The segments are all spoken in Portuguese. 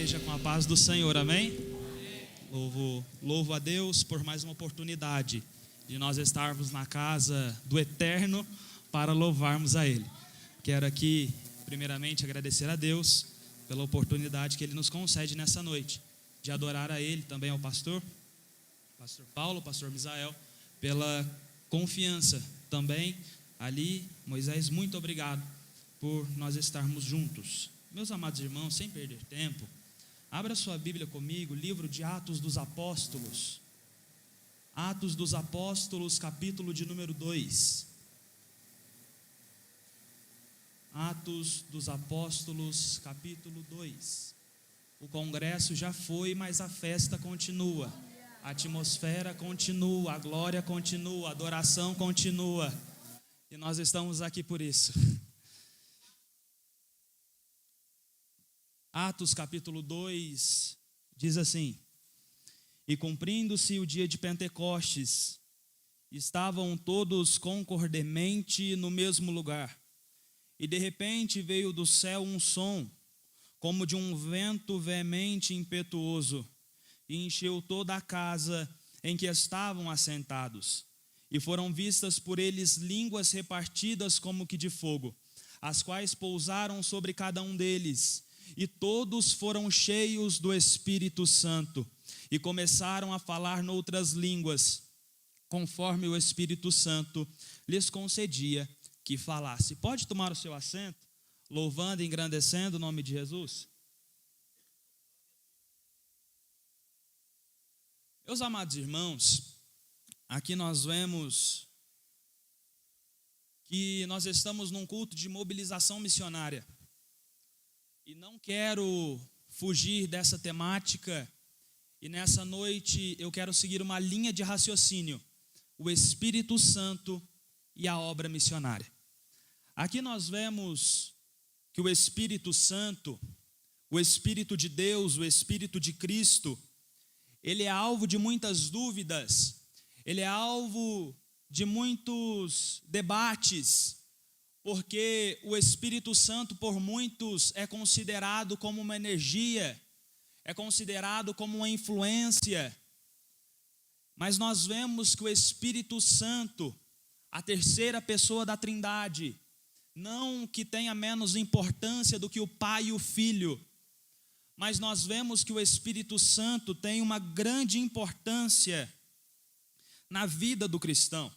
igreja com a paz do Senhor, amém? Louvo a Deus por mais uma oportunidade de nós estarmos na casa do Eterno para louvarmos a Ele. Quero aqui, primeiramente, agradecer a Deus pela oportunidade que Ele nos concede nessa noite, de adorar a Ele, também ao pastor Paulo, pastor Misael, pela confiança também ali. Moisés, muito obrigado por nós estarmos juntos. Meus amados irmãos, sem perder tempo, abra sua Bíblia comigo, livro de Atos dos Apóstolos. Atos dos Apóstolos, capítulo de número 2. Atos dos Apóstolos, capítulo 2. O congresso já foi, mas a festa continua. A atmosfera continua, a glória continua, a adoração continua. E nós estamos aqui por isso. Atos capítulo 2 diz assim: E cumprindo-se o dia de Pentecostes, estavam todos concordemente no mesmo lugar. E de repente veio do céu um som, como de um vento veemente e impetuoso, e encheu toda a casa em que estavam assentados. E foram vistas por eles línguas repartidas como que de fogo, as quais pousaram sobre cada um deles. E todos foram cheios do Espírito Santo, e começaram a falar noutras línguas, conforme o Espírito Santo lhes concedia que falasse. Pode tomar o seu assento, louvando e engrandecendo o nome de Jesus? Meus amados irmãos, aqui nós vemos que nós estamos num culto de mobilização missionária. E não quero fugir dessa temática, e nessa noite eu quero seguir uma linha de raciocínio: o Espírito Santo e a obra missionária. Aqui nós vemos que o Espírito Santo, o Espírito de Deus, o Espírito de Cristo, ele é alvo de muitas dúvidas, ele é alvo de muitos debates, porque o Espírito Santo por muitos é considerado como uma energia, é considerado como uma influência, mas nós vemos que o Espírito Santo, a terceira pessoa da Trindade, não que tenha menos importância do que o Pai e o Filho, mas nós vemos que o Espírito Santo tem uma grande importância na vida do cristão.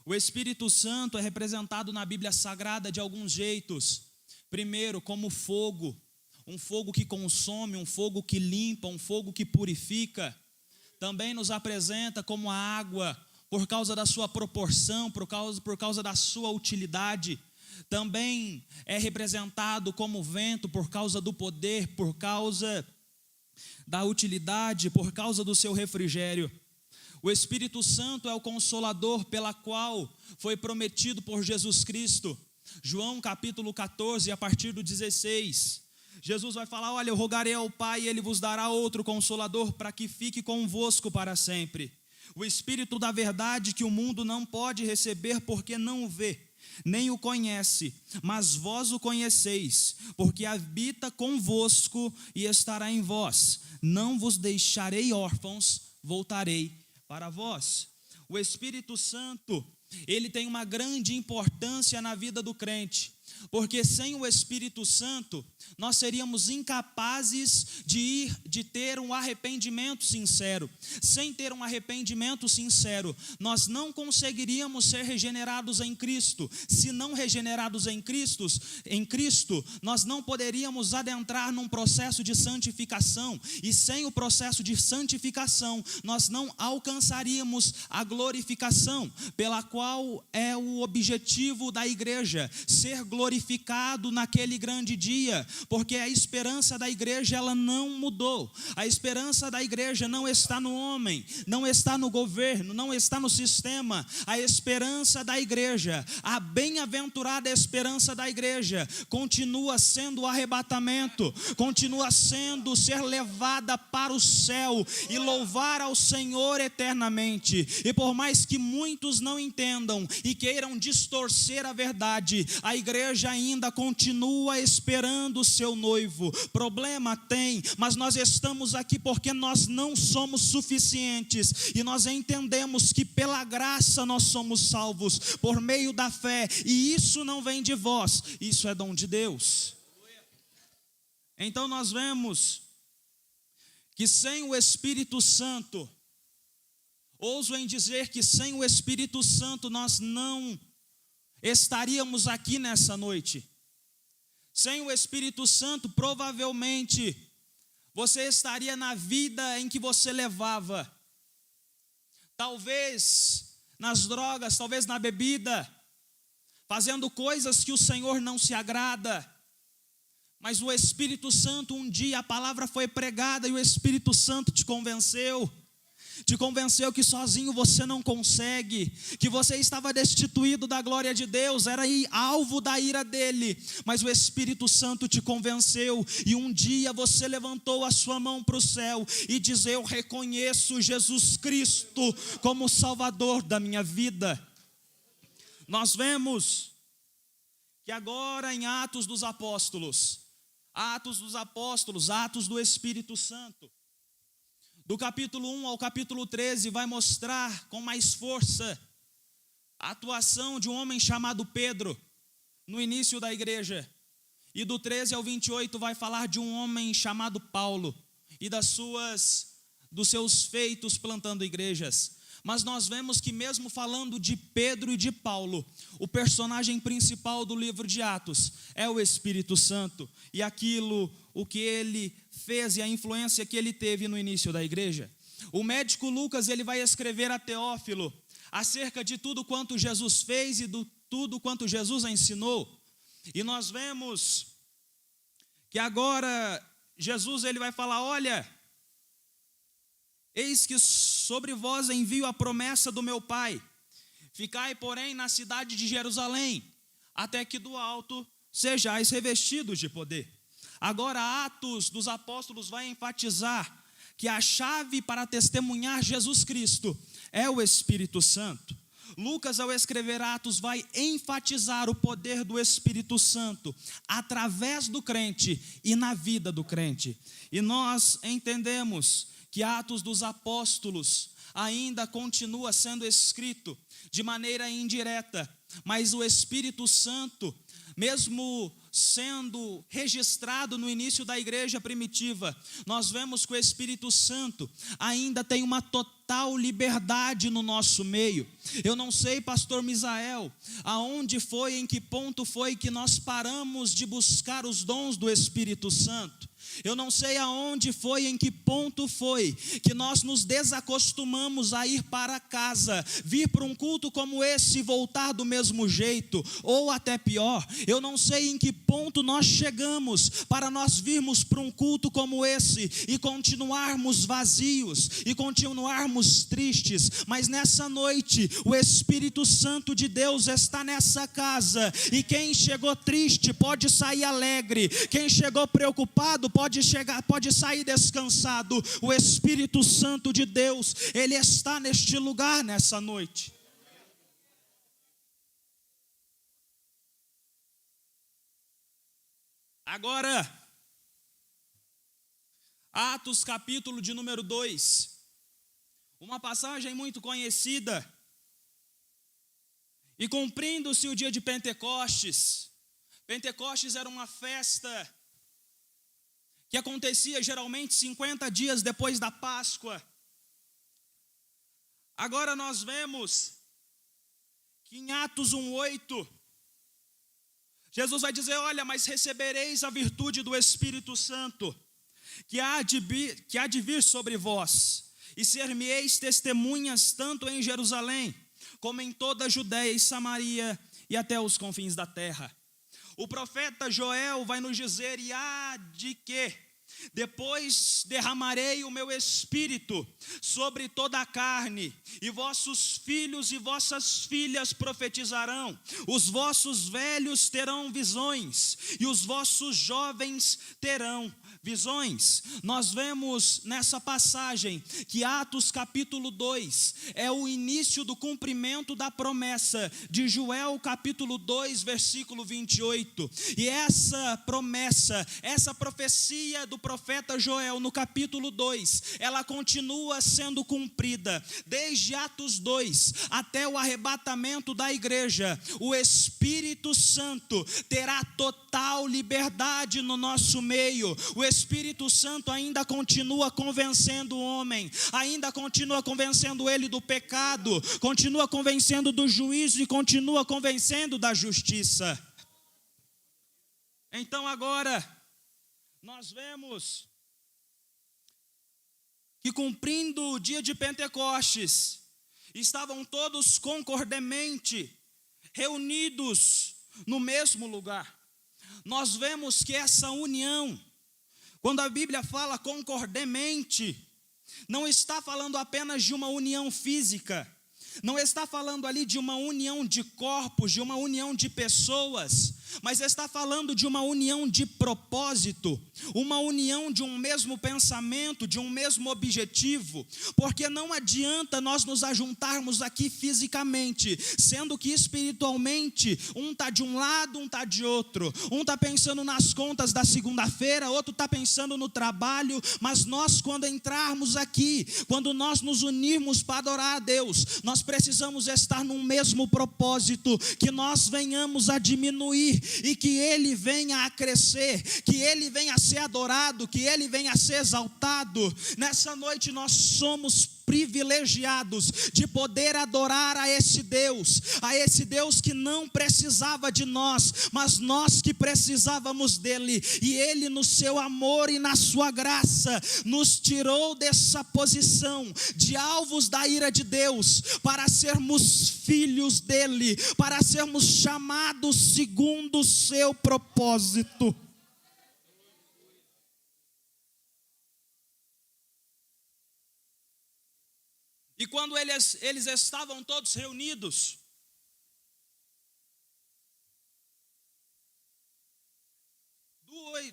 O Espírito Santo é representado na Bíblia Sagrada de alguns jeitos. Primeiro, como fogo, um fogo que consome, um fogo que limpa, um fogo que purifica. Também nos apresenta como a água, por causa da sua proporção, por causa da sua utilidade. Também é representado como vento, por causa do poder, por causa da utilidade, por causa do seu refrigério. O Espírito Santo é o Consolador pela qual foi prometido por Jesus Cristo. João capítulo 14, a partir do 16. Jesus vai falar: olha, eu rogarei ao Pai e Ele vos dará outro Consolador para que fique convosco para sempre. O Espírito da verdade que o mundo não pode receber porque não o vê, nem o conhece, mas vós o conheceis, porque habita convosco e estará em vós. Não vos deixarei órfãos, voltarei para vós. O Espírito Santo, ele tem uma grande importância na vida do crente, porque sem o Espírito Santo, nós seríamos incapazes de ter um arrependimento sincero. Sem ter um arrependimento sincero, nós não conseguiríamos ser regenerados em Cristo. Se não regenerados em Cristo, nós não poderíamos adentrar num processo de santificação. E sem o processo de santificação, nós não alcançaríamos a glorificação, pela qual é o objetivo da igreja, ser glorificado naquele grande dia, porque a esperança da igreja, ela não mudou. A esperança da igreja não está no homem, não está no governo, não está no sistema. A esperança da igreja, a bem-aventurada esperança da igreja, continua sendo o arrebatamento, continua sendo ser levada para o céu e louvar ao Senhor eternamente. E por mais que muitos não entendam e queiram distorcer a verdade, a igreja igreja ainda continua esperando o seu noivo. Problema tem, mas nós estamos aqui porque nós não somos suficientes. E nós entendemos que pela graça nós somos salvos, por meio da fé. E isso não vem de vós, isso é dom de Deus. Então nós vemos que sem o Espírito Santo, ouso em dizer que sem o Espírito Santo nós não estaríamos aqui nessa noite. Sem o Espírito Santo, provavelmente, você estaria na vida em que você levava. Talvez nas drogas, talvez na bebida, fazendo coisas que o Senhor não se agrada. Mas o Espírito Santo, um dia a palavra foi pregada e o Espírito Santo te convenceu que sozinho você não consegue, que você estava destituído da glória de Deus, era alvo da ira dele, mas o Espírito Santo te convenceu, e um dia você levantou a sua mão para o céu e diz: eu reconheço Jesus Cristo como Salvador da minha vida. Nós vemos que agora em Atos dos Apóstolos, Atos do Espírito Santo, do capítulo 1 ao capítulo 13, vai mostrar com mais força a atuação de um homem chamado Pedro, no início da igreja. E do 13 ao 28 vai falar de um homem chamado Paulo, e dos seus feitos plantando igrejas. Mas nós vemos que mesmo falando de Pedro e de Paulo, o personagem principal do livro de Atos é o Espírito Santo, e o que ele fez e a influência que ele teve no início da igreja. O médico Lucas, ele vai escrever a Teófilo acerca de tudo quanto Jesus fez e de tudo quanto Jesus ensinou. E nós vemos que agora Jesus ele vai falar: olha, eis que sobre vós envio a promessa do meu Pai. Ficai, porém, na cidade de Jerusalém, até que do alto sejais revestidos de poder. Agora, Atos dos Apóstolos vai enfatizar que a chave para testemunhar Jesus Cristo é o Espírito Santo. Lucas, ao escrever Atos, vai enfatizar o poder do Espírito Santo através do crente e na vida do crente. E nós entendemos que Atos dos Apóstolos ainda continua sendo escrito de maneira indireta, mas o Espírito Santo, mesmo sendo registrado no início da igreja primitiva, nós vemos que o Espírito Santo ainda tem uma total liberdade no nosso meio. Eu não sei, pastor Misael, em que ponto foi que nós paramos de buscar os dons do Espírito Santo. Eu não sei em que ponto foi que nós nos desacostumamos a ir para casa, vir para um culto como esse e voltar do mesmo jeito, ou até pior. Eu não sei em que ponto nós chegamos para nós virmos para um culto como esse e continuarmos vazios, e continuarmos tristes, mas nessa noite o Espírito Santo de Deus está nessa casa, e quem chegou triste pode sair alegre, quem chegou preocupado pode sair descansado. O Espírito Santo de Deus, ele está neste lugar nessa noite. Agora, Atos capítulo de número 2, uma passagem muito conhecida. E cumprindo-se o dia de Pentecostes. Pentecostes era uma festa que acontecia geralmente 50 dias depois da Páscoa. Agora nós vemos que em Atos 1:8, Jesus vai dizer: olha, mas recebereis a virtude do Espírito Santo, que há de vir sobre vós, e ser-me-eis testemunhas tanto em Jerusalém, como em toda a Judeia e Samaria, e até os confins da terra. O profeta Joel vai nos dizer: e há de quê? Depois derramarei o meu espírito sobre toda a carne, e vossos filhos e vossas filhas profetizarão, os vossos velhos terão visões, e os vossos jovens terão visões. Nós vemos nessa passagem que Atos capítulo 2 é o início do cumprimento da promessa de Joel capítulo 2 versículo 28, e essa promessa, essa profecia do profeta Joel no capítulo 2, ela continua sendo cumprida, desde Atos 2 até o arrebatamento da igreja. O Espírito Santo terá total liberdade no nosso meio. O Espírito Santo ainda continua convencendo o homem, ainda continua convencendo ele do pecado, continua convencendo do juízo e continua convencendo da justiça. Então agora, nós vemos que cumprindo o dia de Pentecostes, estavam todos concordemente reunidos no mesmo lugar. Nós vemos que essa união, quando a Bíblia fala concordemente, não está falando apenas de uma união física, não está falando ali de uma união de corpos, de uma união de pessoas, mas está falando de uma união de propósito, uma união de um mesmo pensamento, de um mesmo objetivo, porque não adianta nós nos ajuntarmos aqui fisicamente, sendo que espiritualmente um está de um lado, um está de outro, um está pensando nas contas da segunda-feira, outro está pensando no trabalho, mas nós quando entrarmos aqui, quando nós nos unirmos para adorar a Deus, nós precisamos estar num mesmo propósito, que nós venhamos a diminuir e que Ele venha a crescer, que Ele venha a ser adorado, que Ele venha a ser exaltado. Nessa noite nós somos privilegiados de poder adorar a esse Deus que não precisava de nós, mas nós que precisávamos dele, e Ele no seu amor e na sua graça nos tirou dessa posição de alvos da ira de Deus, para sermos filhos dele, para sermos chamados segundo o seu propósito. E quando eles estavam todos reunidos,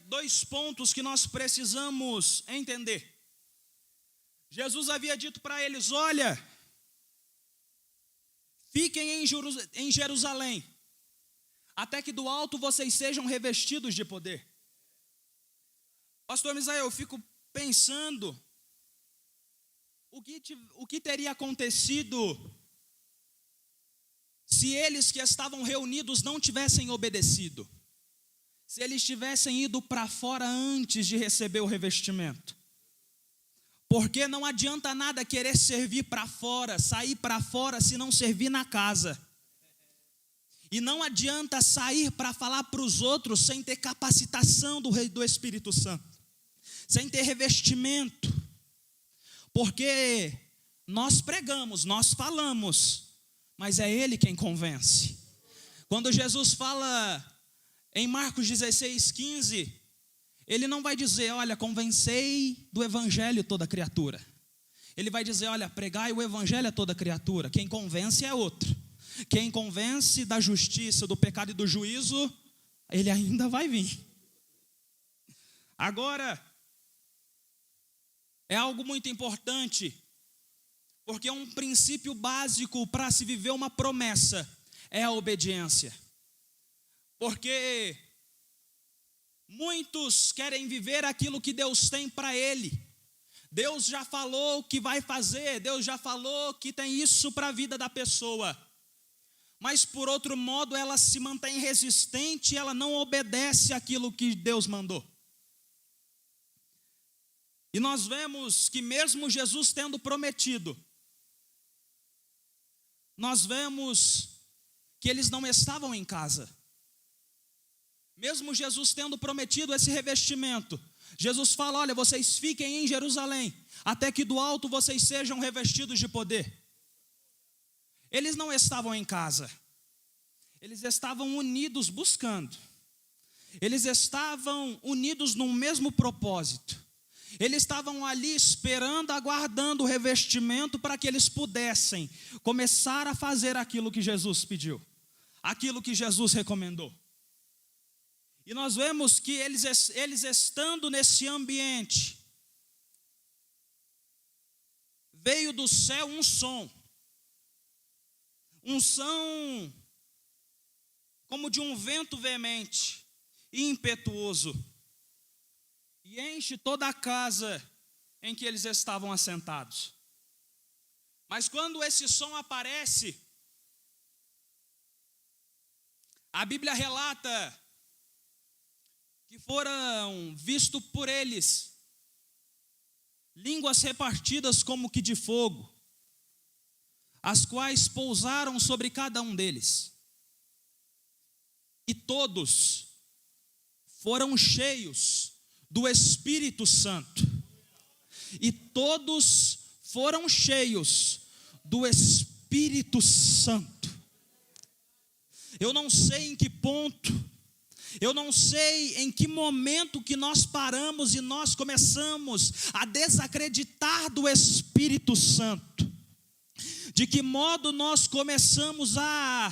dois pontos que nós precisamos entender. Jesus havia dito para eles: olha, fiquem em Jerusalém, até que do alto vocês sejam revestidos de poder. Pastor Misael, eu fico pensando, o que teria acontecido se eles que estavam reunidos não tivessem obedecido? Se eles tivessem ido para fora antes de receber o revestimento? Porque não adianta nada querer servir para fora, sair para fora, se não servir na casa. E não adianta sair para falar para os outros sem ter capacitação do Espírito Santo, sem ter revestimento. Porque nós pregamos, nós falamos, mas é Ele quem convence. Quando Jesus fala em Marcos 16:15, Ele não vai dizer: olha, convencei do evangelho toda criatura. Ele vai dizer: olha, pregai o evangelho a toda criatura. Quem convence é outro. Quem convence da justiça, do pecado e do juízo, Ele ainda vai vir. Agora, é algo muito importante, porque um princípio básico para se viver uma promessa é a obediência. Porque muitos querem viver aquilo que Deus tem para ele. Deus já falou que vai fazer, Deus já falou que tem isso para a vida da pessoa. Mas por outro modo ela se mantém resistente, ela não obedece aquilo que Deus mandou. E nós vemos que mesmo Jesus tendo prometido, nós vemos que eles não estavam em casa. Mesmo Jesus tendo prometido esse revestimento, Jesus fala: olha, vocês fiquem em Jerusalém, até que do alto vocês sejam revestidos de poder. Eles não estavam em casa, eles estavam unidos buscando. Eles estavam unidos num mesmo propósito. Eles estavam ali esperando, aguardando o revestimento para que eles pudessem começar a fazer aquilo que Jesus pediu, aquilo que Jesus recomendou. E nós vemos que eles estando nesse ambiente, veio do céu um som como de um vento veemente e impetuoso, e enche toda a casa em que eles estavam assentados. Mas quando esse som aparece, a Bíblia relata que foram vistos por eles línguas repartidas como que de fogo, as quais pousaram sobre cada um deles. E todos foram cheios do Espírito Santo. E todos foram cheios do Espírito Santo. Eu não sei em que ponto, eu não sei em que momento que nós paramos e nós começamos a desacreditar do Espírito Santo. De que modo nós começamos a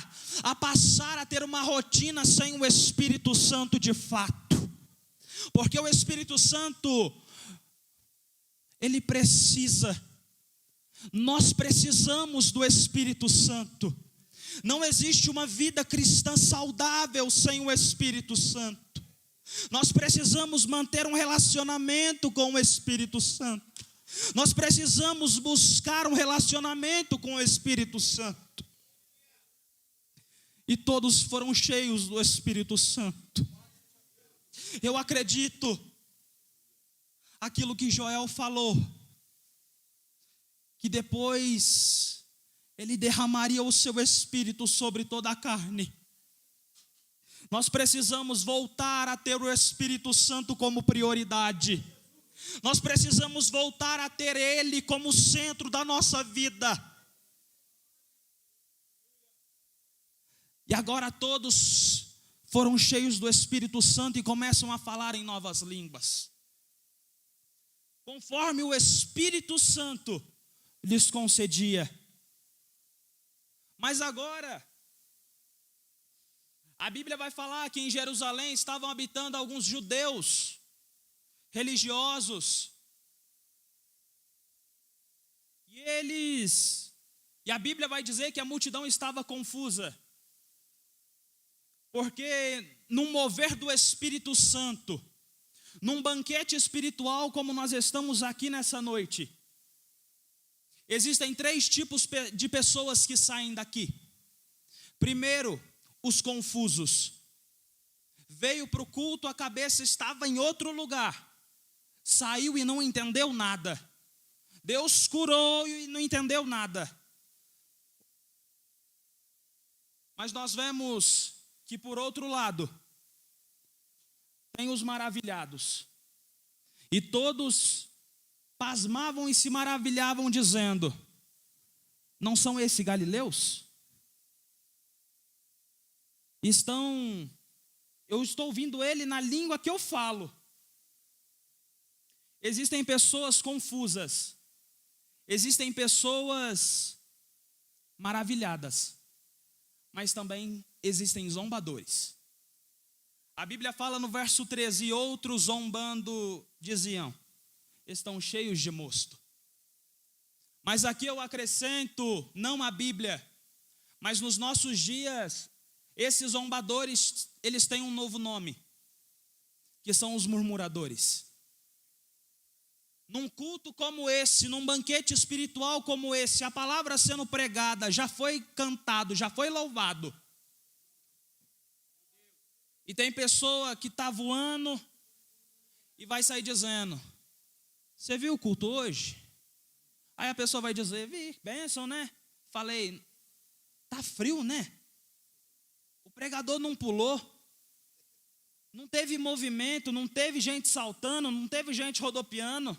passar a ter uma rotina sem o Espírito Santo de fato. Porque o Espírito Santo, ele nós precisamos do Espírito Santo. Não existe uma vida cristã saudável sem o Espírito Santo. Nós precisamos manter um relacionamento com o Espírito Santo. Nós precisamos buscar um relacionamento com o Espírito Santo. E todos foram cheios do Espírito Santo. Eu acredito aquilo que Joel falou, que depois ele derramaria o seu Espírito sobre toda a carne. Nós precisamos voltar a ter o Espírito Santo como prioridade. Nós precisamos voltar a ter Ele como centro da nossa vida. E agora todos foram cheios do Espírito Santo e começam a falar em novas línguas, conforme o Espírito Santo lhes concedia. Mas agora, a Bíblia vai falar que em Jerusalém estavam habitando alguns judeus religiosos, e a Bíblia vai dizer que a multidão estava confusa, porque num mover do Espírito Santo, num banquete espiritual como nós estamos aqui nessa noite, existem 3 tipos de pessoas que saem daqui. Primeiro, os confusos. Veio para o culto, a cabeça estava em outro lugar, saiu e não entendeu nada. Deus curou e não entendeu nada. Mas nós vemos que por outro lado, tem os maravilhados. E todos pasmavam e se maravilhavam dizendo: não são esses galileus? Eu estou ouvindo ele na língua que eu falo. Existem pessoas confusas, existem pessoas maravilhadas, mas também existem zombadores. A Bíblia fala no verso 13: e outros zombando diziam: estão cheios de mosto. Mas aqui eu acrescento, não a Bíblia, mas nos nossos dias, esses zombadores, eles têm um novo nome, que são os murmuradores. Num culto como esse, num banquete espiritual como esse, a palavra sendo pregada, já foi cantado, já foi louvado. E tem pessoa que está voando e vai sair dizendo: você viu o culto hoje? Aí a pessoa vai dizer: vi, bênção, né? Falei: tá frio, né? O pregador não pulou, não teve movimento, não teve gente saltando, não teve gente rodopiando.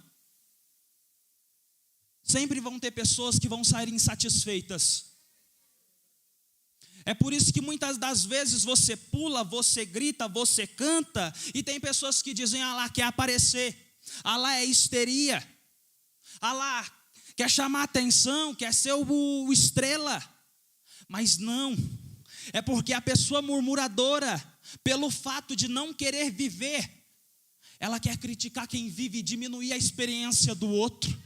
Sempre vão ter pessoas que vão sair insatisfeitas. É por isso que muitas das vezes você pula, você grita, você canta, e tem pessoas que dizem: ah lá, quer aparecer, ah lá é histeria, ah lá quer chamar atenção, quer ser o estrela. Mas não, é porque a pessoa murmuradora, pelo fato de não querer viver, ela quer criticar quem vive e diminuir a experiência do outro.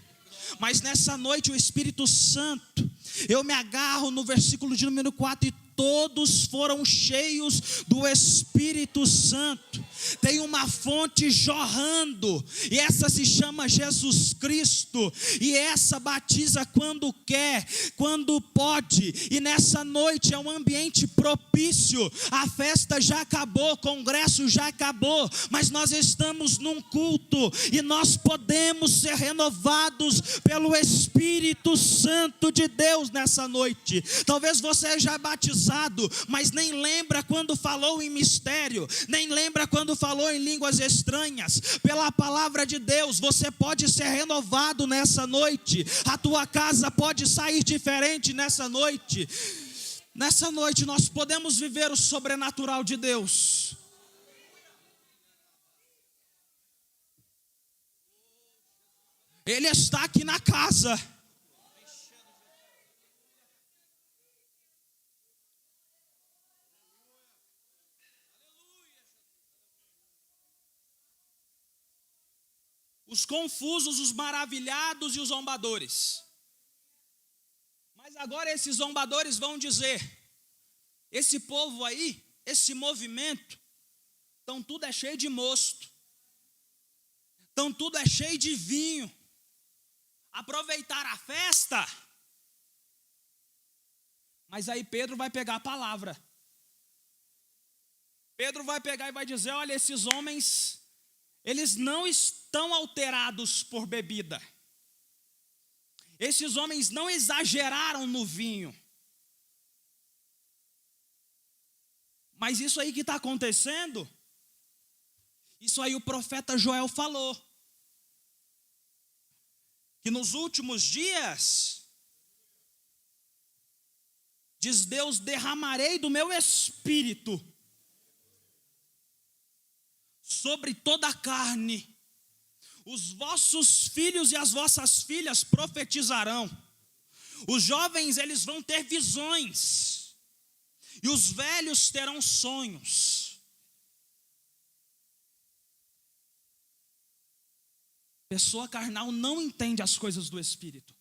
Mas nessa noite o Espírito Santo, eu me agarro no versículo de número 4, e todos foram cheios do Espírito Santo. Tem uma fonte jorrando, e essa se chama Jesus Cristo, e essa batiza quando quer, quando pode, e nessa noite é um ambiente propício. A festa já acabou, o congresso já acabou, mas nós estamos num culto, e nós podemos ser renovados pelo Espírito Santo de Deus nessa noite. Talvez você já é batizado, mas nem lembra quando falou em mistério, nem lembra quando falou em línguas estranhas. Pela palavra de Deus, você pode ser renovado nessa noite. A tua casa pode sair diferente nessa noite. Nessa noite nós podemos viver o sobrenatural de Deus. Ele está aqui na casa. Os confusos, os maravilhados e os zombadores. Mas agora esses zombadores vão dizer: esse povo aí, esse movimento, então tudo é cheio de mosto, então tudo é cheio de vinho. Aproveitar a festa. Mas aí Pedro vai pegar a palavra. Pedro vai pegar e vai dizer: olha, esses homens, eles não estão alterados por bebida. Esses homens não exageraram no vinho. Mas isso aí que está acontecendo, isso aí o profeta Joel falou. Que nos últimos dias, diz Deus, derramarei do meu espírito sobre toda a carne. Os vossos filhos e as vossas filhas profetizarão. Os jovens, eles vão ter visões. E os velhos terão sonhos. Pessoa carnal não entende as coisas do Espírito.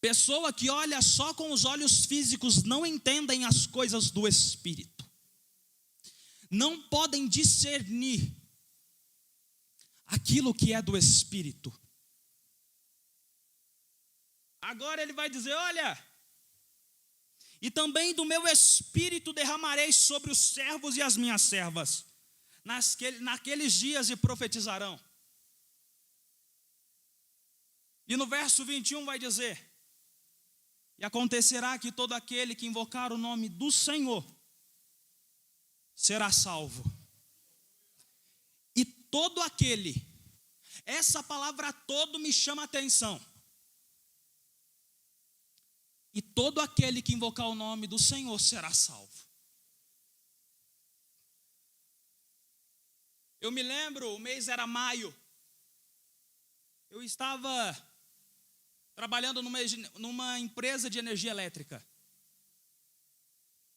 Pessoa que olha só com os olhos físicos não entendem as coisas do Espírito. Não podem discernir aquilo que é do Espírito. Agora ele vai dizer: olha, e também do meu Espírito derramarei sobre os servos e as minhas servas. Naqueles dias e profetizarão. E no verso 21 vai dizer: e acontecerá que todo aquele que invocar o nome do Senhor será salvo. E todo aquele, essa palavra todo me chama a atenção. E todo aquele que invocar o nome do Senhor será salvo. Eu me lembro, o mês era maio. Eu estava trabalhando numa empresa de energia elétrica.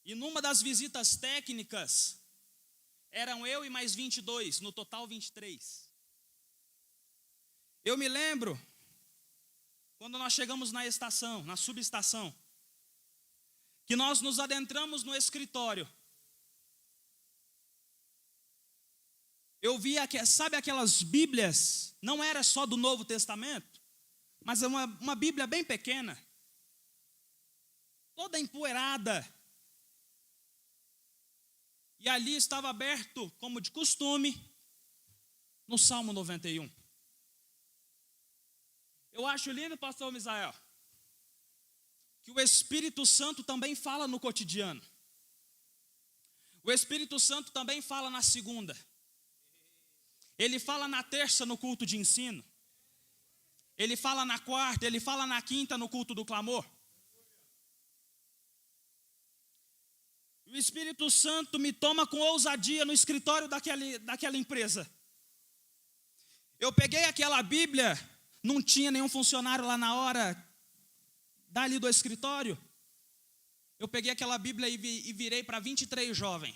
E numa das visitas técnicas, eram eu e mais 22, no total 23. Eu me lembro, quando nós chegamos na estação, na subestação, que nós nos adentramos no escritório. Eu via, sabe aquelas Bíblias, não era só do Novo Testamento, mas é uma Bíblia bem pequena, toda empoeirada. E ali estava aberto, como de costume, no Salmo 91. Eu acho lindo, pastor Misael, que o Espírito Santo também fala no cotidiano. O Espírito Santo também fala na segunda. Ele fala na terça no culto de ensino. Ele fala na quarta, ele fala na quinta no culto do clamor. O Espírito Santo me toma com ousadia no escritório daquela empresa. Eu peguei aquela Bíblia, não tinha nenhum funcionário lá na hora, dali do escritório. Eu peguei aquela Bíblia e virei para 23 jovens.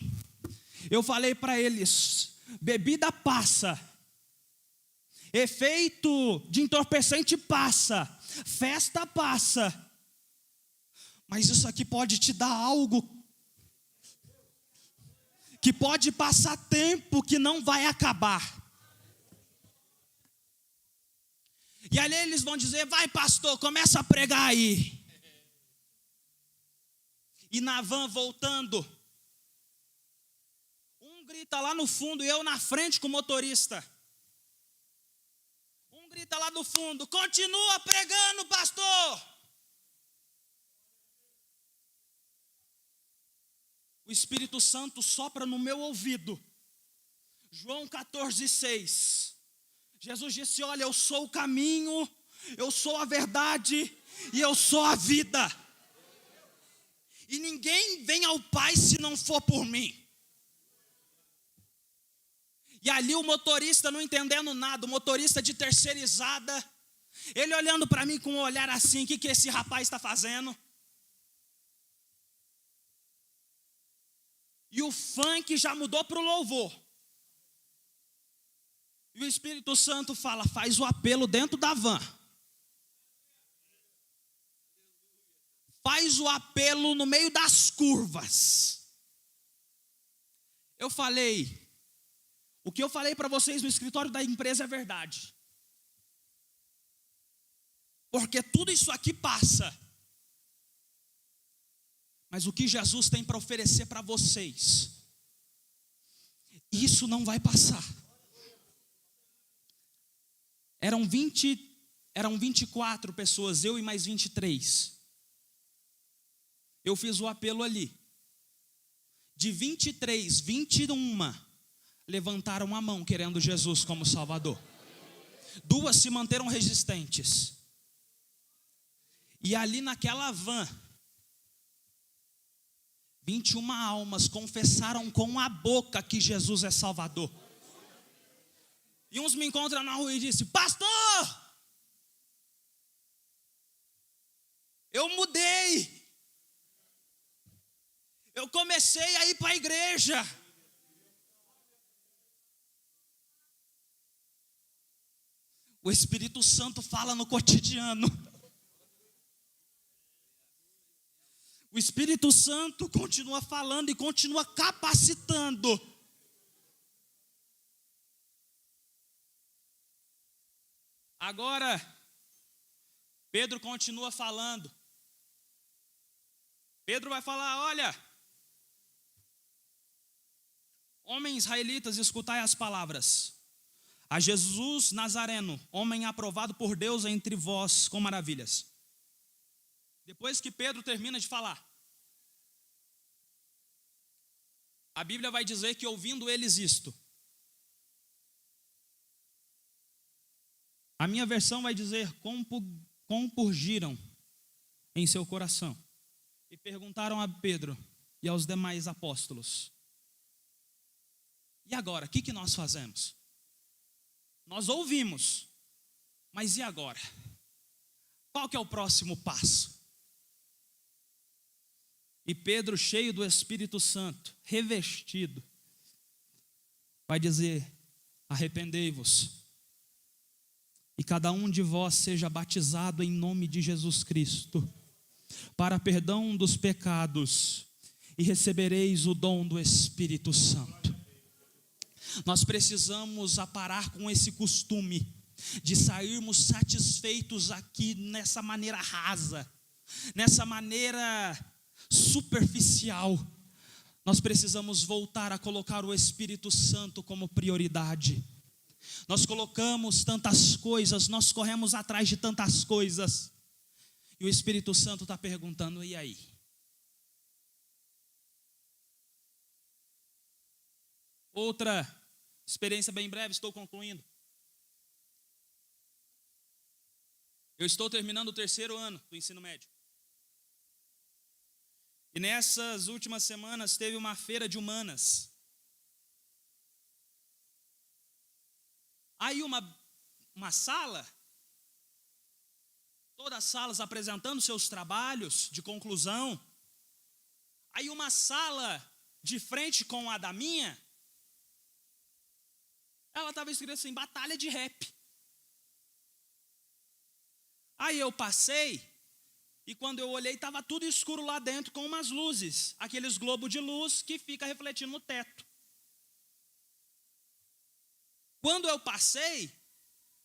Eu falei para eles: bebida passa, efeito de entorpecente passa, festa passa, mas isso aqui pode te dar algo que pode passar tempo que não vai acabar. E ali eles vão dizer: vai pastor, começa a pregar aí. E na van voltando, um grita lá no fundo e eu na frente com o motorista. Um grita lá do fundo: continua pregando, pastor. O Espírito Santo sopra no meu ouvido. João 14:6. Jesus disse: olha, eu sou o caminho, eu sou a verdade e eu sou a vida. E ninguém vem ao Pai se não for por mim. E ali o motorista não entendendo nada, o motorista de terceirizada, ele olhando para mim com um olhar assim: o que esse rapaz está fazendo? E o funk já mudou para o louvor. E o Espírito Santo fala: faz o apelo dentro da van. Faz o apelo no meio das curvas. Eu falei, o que eu falei para vocês no escritório da empresa é verdade. Porque tudo isso aqui passa. Mas o que Jesus tem para oferecer para vocês, isso não vai passar. Eram 24 pessoas, eu e mais 23. Eu fiz o apelo ali. De 23, 21 levantaram a mão querendo Jesus como Salvador. 2 se manteram resistentes. E ali naquela van, 21 almas confessaram com a boca que Jesus é Salvador. E uns me encontram na rua e dizem: pastor, eu mudei. Eu comecei a ir para a igreja. O Espírito Santo fala no cotidiano. O Espírito Santo continua falando e continua capacitando. Agora, Pedro continua falando. Pedro vai falar: olha, homens israelitas, escutai as palavras. A Jesus Nazareno, homem aprovado por Deus entre vós com maravilhas. Depois que Pedro termina de falar, a Bíblia vai dizer que ouvindo eles isto, a minha versão vai dizer: compurgiram em seu coração e perguntaram a Pedro e aos demais apóstolos: e agora, o que nós fazemos? Nós ouvimos, mas e agora? Qual que é o próximo passo? E Pedro, cheio do Espírito Santo, revestido, vai dizer: arrependei-vos, e cada um de vós seja batizado em nome de Jesus Cristo, para perdão dos pecados, e recebereis o dom do Espírito Santo. Nós precisamos parar com esse costume de sairmos satisfeitos aqui nessa maneira rasa, nessa maneira superficial. Nós precisamos voltar a colocar o Espírito Santo como prioridade. Nós colocamos tantas coisas, nós corremos atrás de tantas coisas, e o Espírito Santo está perguntando: e aí? Outra experiência bem breve, estou concluindo. Eu estou terminando o 3º ano do ensino médio. E nessas últimas semanas teve uma feira de humanas. Aí uma sala, todas as salas apresentando seus trabalhos de conclusão. Aí uma sala de frente com a da minha, ela estava escrito assim, batalha de rap. Aí eu passei, e quando eu olhei, estava tudo escuro lá dentro com umas luzes, aqueles globos de luz que fica refletindo no teto. Quando eu passei,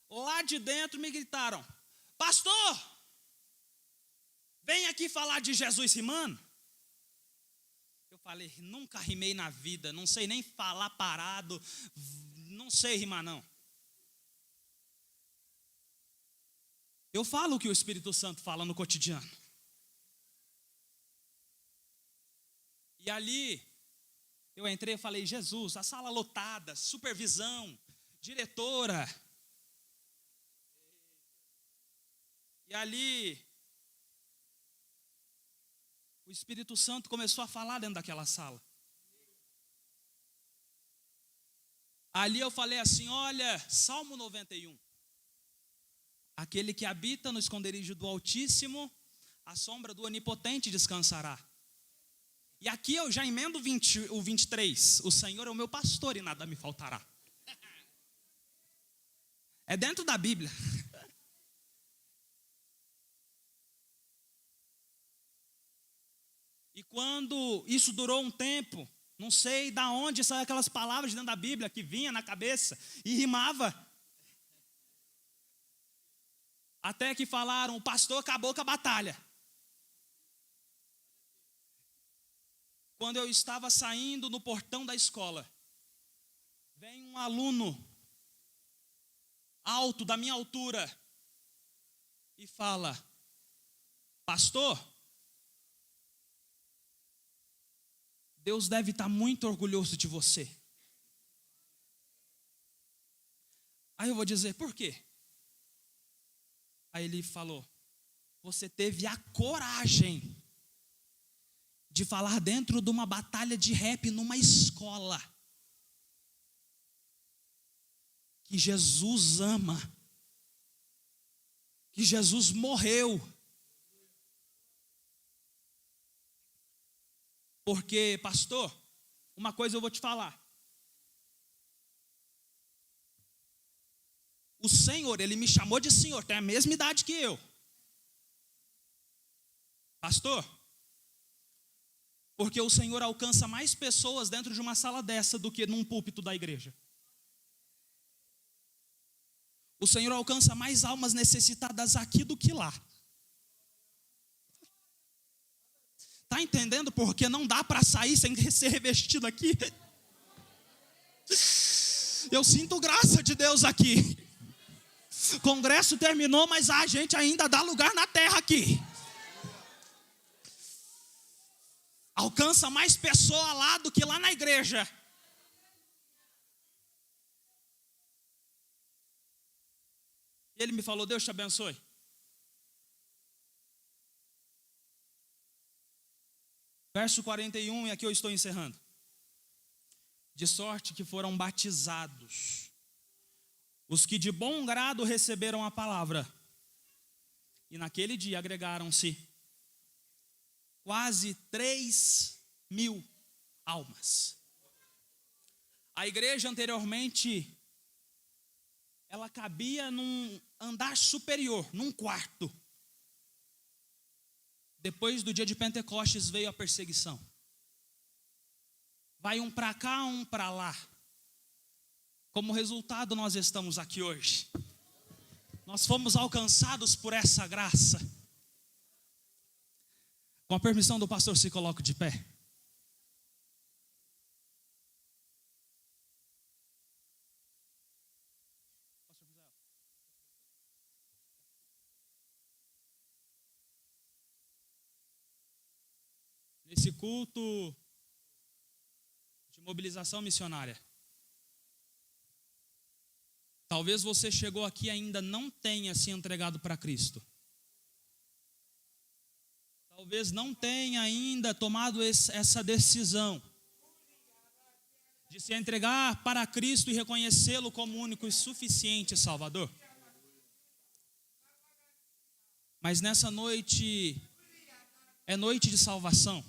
lá de dentro me gritaram, pastor, vem aqui falar de Jesus rimando. Eu falei, nunca rimei na vida, não sei nem falar parado, não sei rimar não. Eu falo o que o Espírito Santo fala no cotidiano. E ali, eu entrei e falei, Jesus, a sala lotada, supervisão, diretora. E ali, o Espírito Santo começou a falar dentro daquela sala. Ali eu falei assim, olha, Salmo 91. Aquele que habita no esconderijo do Altíssimo, a sombra do Onipotente descansará. E aqui eu já emendo o 23. O Senhor é o meu pastor e nada me faltará. É dentro da Bíblia. E quando isso durou um tempo, não sei da onde saíram aquelas palavras dentro da Bíblia que vinha na cabeça e rimava. Até que falaram, o pastor acabou com a batalha. Quando eu estava saindo no portão da escola, vem um aluno alto, da minha altura, e fala, pastor, Deus deve estar muito orgulhoso de você. Aí eu vou dizer, por quê? Aí ele falou, você teve a coragem de falar dentro de uma batalha de rap numa escola que Jesus ama, que Jesus morreu. Porque, pastor, uma coisa eu vou te falar. O Senhor, Ele me chamou de Senhor, tem a mesma idade que eu. Pastor, porque o Senhor alcança mais pessoas dentro de uma sala dessa do que num púlpito da igreja. O Senhor alcança mais almas necessitadas aqui do que lá. Está entendendo porque não dá para sair sem ser revestido aqui? Eu sinto graça de Deus aqui. O congresso terminou, mas a gente ainda dá lugar na terra aqui. Alcança mais pessoa lá do que lá na igreja. Ele me falou, Deus te abençoe. Verso 41, e aqui eu estou encerrando. De sorte que foram batizados os que de bom grado receberam a palavra. E naquele dia agregaram-se quase 3.000 almas. A igreja anteriormente, ela cabia num andar superior, num quarto. Depois do dia de Pentecostes veio a perseguição. Vai um para cá, um para lá. Como resultado, nós estamos aqui hoje. Nós fomos alcançados por essa graça. Com a permissão do pastor, se coloque de pé. Nesse culto de mobilização missionária, talvez você chegou aqui e ainda não tenha se entregado para Cristo. talvez não tenha ainda tomado essa decisão de se entregar para Cristo e reconhecê-lo como único e suficiente Salvador. Mas nessa noite é noite de salvação.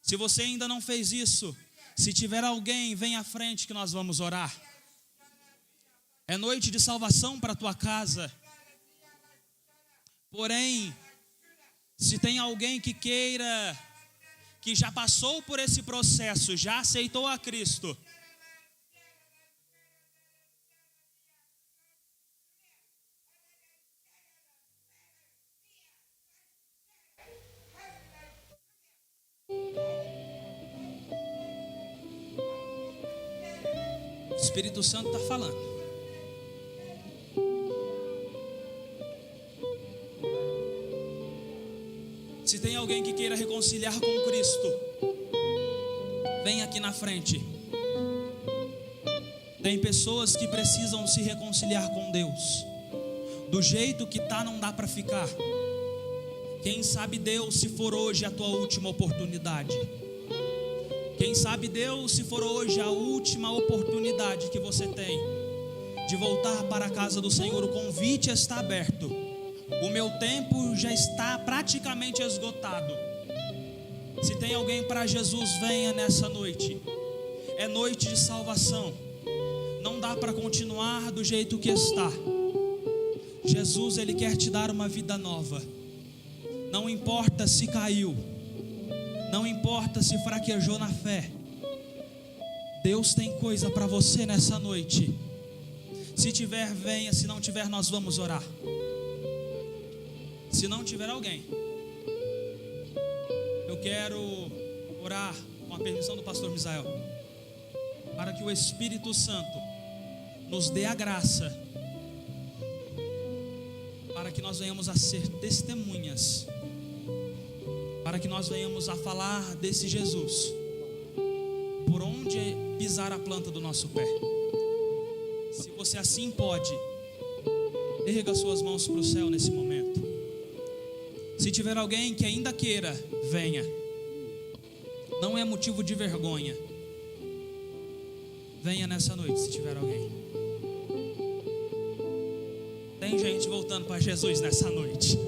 Se você ainda não fez isso, se tiver alguém, vem à frente que nós vamos orar. É noite de salvação para a tua casa. Porém, se tem alguém que queira, que já passou por esse processo, já aceitou a Cristo, o Espírito Santo está falando. Se tem alguém que queira reconciliar com Cristo, vem aqui na frente. Tem pessoas que precisam se reconciliar com Deus. Do jeito que tá, não dá para ficar. Quem sabe Deus, se for hoje a tua última oportunidade. Quem sabe Deus, se for hoje a última oportunidade que você tem de voltar para a casa do Senhor, o convite está aberto. O meu tempo já está praticamente esgotado. Se tem alguém para Jesus, venha nessa noite. É noite de salvação. Não dá para continuar do jeito que está. Jesus, Ele quer te dar uma vida nova. Não importa se caiu, não importa se fraquejou na fé. Deus tem coisa para você nessa noite. Se tiver, venha. Se não tiver, nós vamos orar. Se não tiver alguém, eu quero orar com a permissão do pastor Misael, para que o Espírito Santo nos dê a graça, para que nós venhamos a ser testemunhas, para que nós venhamos a falar desse Jesus, por onde pisar a planta do nosso pé. Se você assim pode, erga suas mãos para o céu nesse momento. Se tiver alguém que ainda queira, venha. Não é motivo de vergonha. Venha nessa noite, se tiver alguém. Tem gente voltando para Jesus nessa noite.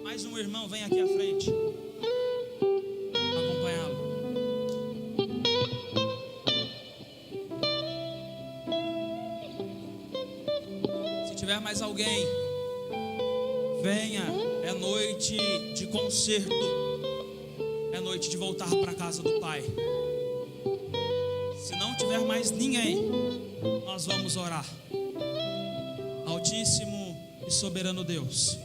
Mais um irmão, vem aqui à frente. Mais alguém, venha. É noite de conserto, é noite de voltar para a casa do Pai. Se não tiver mais ninguém, nós vamos orar. Altíssimo e soberano Deus,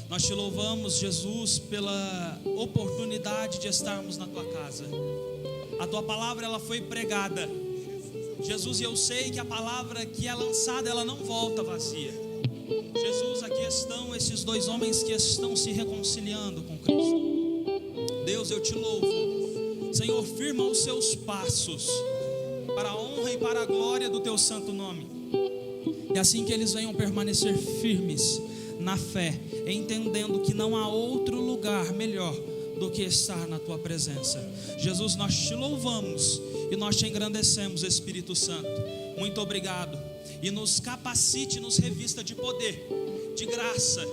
nós te louvamos, Jesus, pela oportunidade de estarmos na tua casa. A tua palavra, ela foi pregada, Jesus, e eu sei que a palavra que é lançada, ela não volta vazia. Jesus, aqui estão esses dois homens que estão se reconciliando com Cristo. Deus, eu te louvo. Senhor, firma os seus passos para a honra e para a glória do teu santo nome. E assim que eles venham permanecer firmes na fé, entendendo que não há outro lugar melhor do que estar na tua presença. Jesus, nós te louvamos e nós te engrandecemos, Espírito Santo. Muito obrigado. E nos capacite, nos revista de poder, de graça,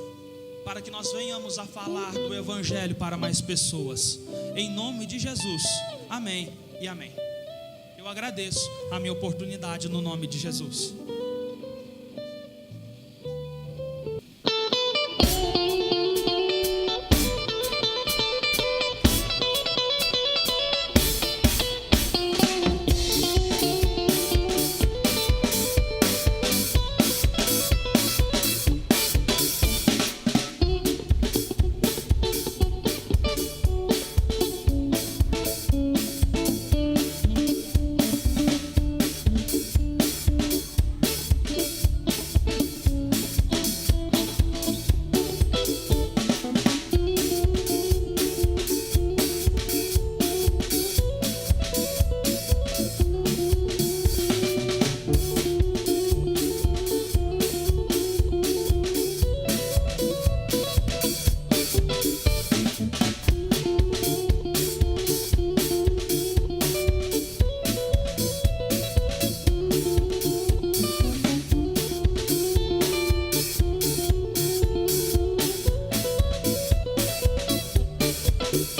para que nós venhamos a falar do Evangelho para mais pessoas. Em nome de Jesus, amém e amém. Eu agradeço a minha oportunidade no nome de Jesus. Deus.